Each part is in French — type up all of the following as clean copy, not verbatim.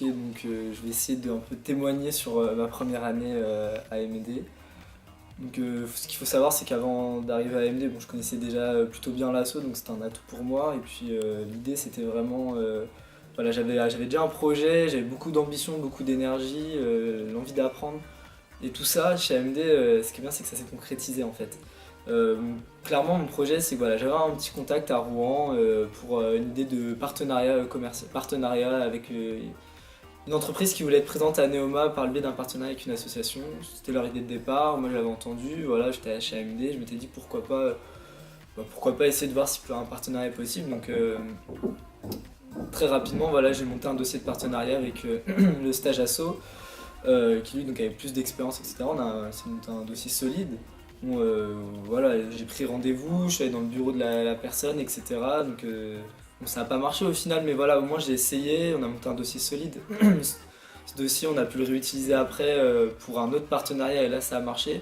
Ok, donc je vais essayer de un peu témoigner sur ma première année à AMD. Donc ce qu'il faut savoir, c'est qu'avant d'arriver à AMD, bon, je connaissais déjà plutôt bien l'assaut, donc c'était un atout pour moi. Et puis l'idée, c'était vraiment, voilà, j'avais déjà un projet, j'avais beaucoup d'ambition, beaucoup d'énergie, l'envie d'apprendre. Et tout ça, chez AMD, ce qui est bien, c'est que ça s'est concrétisé en fait. Euh, Clairement, mon projet, c'est que voilà, j'avais un petit contact à Rouen pour une idée de partenariat commercial, partenariat avec une entreprise qui voulait être présente à Neoma par le biais d'un partenariat avec une association. C'était leur idée de départ, moi je l'avais entendu, voilà, j'étais chez AMD, je m'étais dit pourquoi pas essayer de voir si un partenariat est possible. Donc très rapidement, voilà, j'ai monté un dossier de partenariat avec le stage asso, qui lui donc avait plus d'expérience, etc. C'est monté un dossier solide. Bon, voilà, j'ai pris rendez-vous, je suis allé dans le bureau de la personne, etc. Donc bon, ça n'a pas marché au final, mais voilà, au moins j'ai essayé, on a monté un dossier solide. Ce dossier, on a pu le réutiliser après pour un autre partenariat et là ça a marché.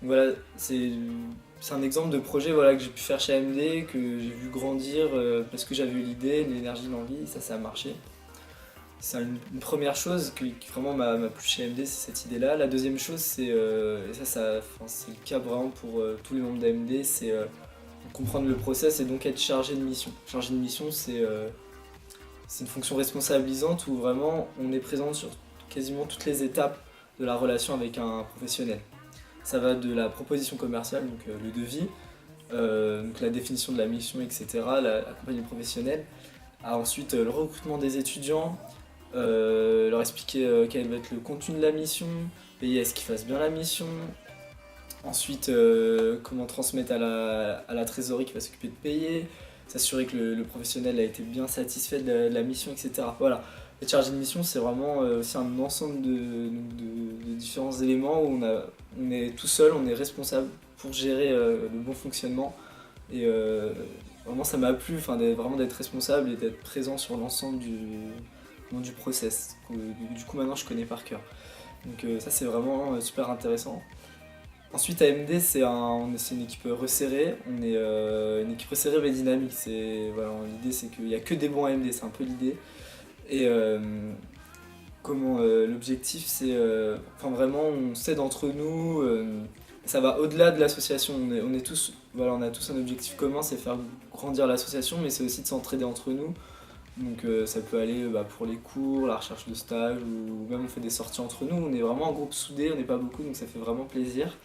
Donc voilà, c'est un exemple de projet voilà, que j'ai pu faire chez AMD, que j'ai vu grandir parce que j'avais eu l'idée, l'énergie, l'envie, ça a marché. C'est une première chose qui vraiment m'a plu chez AMD, c'est cette idée-là. La deuxième chose, c'est, et enfin, c'est le cas vraiment pour tous les membres d'AMD, c'est comprendre le process et donc être chargé de mission. Chargé de mission, c'est une fonction responsabilisante où vraiment on est présent sur quasiment toutes les étapes de la relation avec un professionnel. Ça va de la proposition commerciale, donc le devis, donc la définition de la mission, etc., la compagnie professionnelle, à ensuite le recrutement des étudiants, leur expliquer quel va être le contenu de la mission, veiller à ce qu'ils fassent bien la mission, ensuite comment transmettre à la trésorerie qui va s'occuper de payer, s'assurer que le professionnel a été bien satisfait de la mission, etc. Voilà. Être chargé de mission, c'est vraiment aussi un ensemble de différents éléments où on est tout seul, on est responsable pour gérer le bon fonctionnement. Et vraiment, ça m'a plu vraiment d'être responsable et d'être présent sur l'ensemble du process. Du coup, maintenant, je connais par cœur. Donc ça, c'est vraiment super intéressant. Ensuite, AMD, c'est une équipe resserrée. On est une équipe resserrée mais dynamique. Voilà, l'idée, c'est qu'il n'y a que des bons AMD, c'est un peu l'idée. Et l'objectif, c'est enfin vraiment, on s'aide entre nous. Ça va au-delà de l'association. On est tous, voilà, on a tous un objectif commun, c'est faire grandir l'association, mais c'est aussi de s'entraider entre nous. Donc ça peut aller pour les cours, la recherche de stage, ou même on fait des sorties entre nous. On est vraiment un groupe soudé, on n'est pas beaucoup, donc ça fait vraiment plaisir.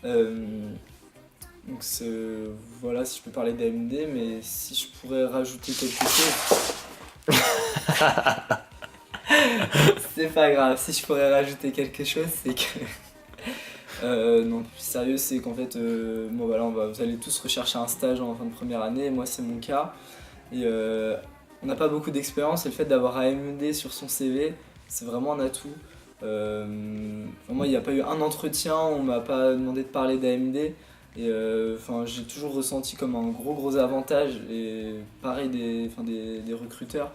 Euh, donc voilà, si je peux parler d'AMD, mais si je pourrais rajouter quelque chose, c'est pas grave. Si je pourrais rajouter quelque chose, c'est que non, plus sérieux, c'est qu'en fait, bon voilà, vous allez tous rechercher un stage en fin de première année. Moi, c'est mon cas. Et on n'a pas beaucoup d'expérience et le fait d'avoir AMD sur son CV, c'est vraiment un atout. Moi, il n'y a pas eu un entretien, on m'a pas demandé de parler d'AMD. Et j'ai toujours ressenti comme un gros avantage. Et pareil des recruteurs.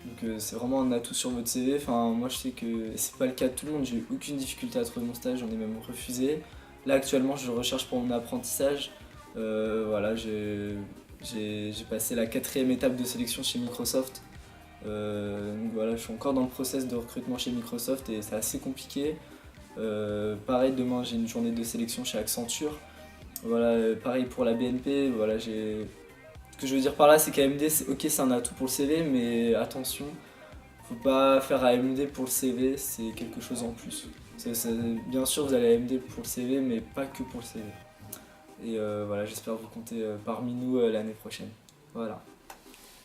Donc c'est vraiment un atout sur votre CV. Moi, je sais que c'est pas le cas de tout le monde. J'ai eu aucune difficulté à trouver mon stage, j'en ai même refusé. Là, actuellement, je recherche pour mon apprentissage. Voilà, j'ai passé la 4e étape de sélection chez Microsoft. Donc voilà, je suis encore dans le process de recrutement chez Microsoft et c'est assez compliqué. Pareil, demain j'ai une journée de sélection chez Accenture. Voilà, pareil pour la BNP. Voilà, ce que je veux dire par là, c'est qu'AMD, c'est un atout pour le CV, mais attention, faut pas faire AMD pour le CV, c'est quelque chose en plus. Bien sûr, vous allez à AMD pour le CV, mais pas que pour le CV. Et voilà, j'espère vous compter parmi nous l'année prochaine. Voilà.